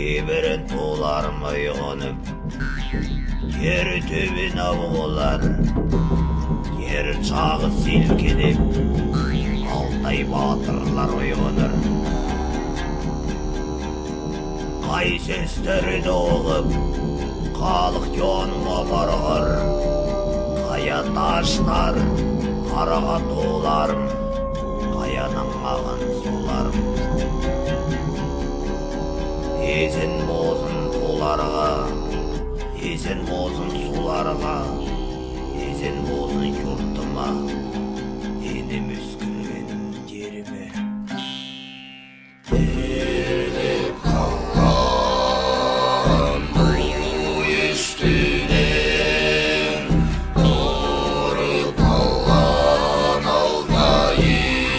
Кейбірін толарым ойғанып, кері төбен ауғалады, кері чағы селкедеп, алтай батырлар ойғаныр. Қай сөздерді оғып, қалық жоныңа барғыр, қая таштар, араға толарым, қаяның маған соларым. Есен болсын толарға, есен болсын суларға, есен болсын жұртыма, енем өскірген жеріме. Еріліп қалған бұл естіден, тұрып қалған Алтайым.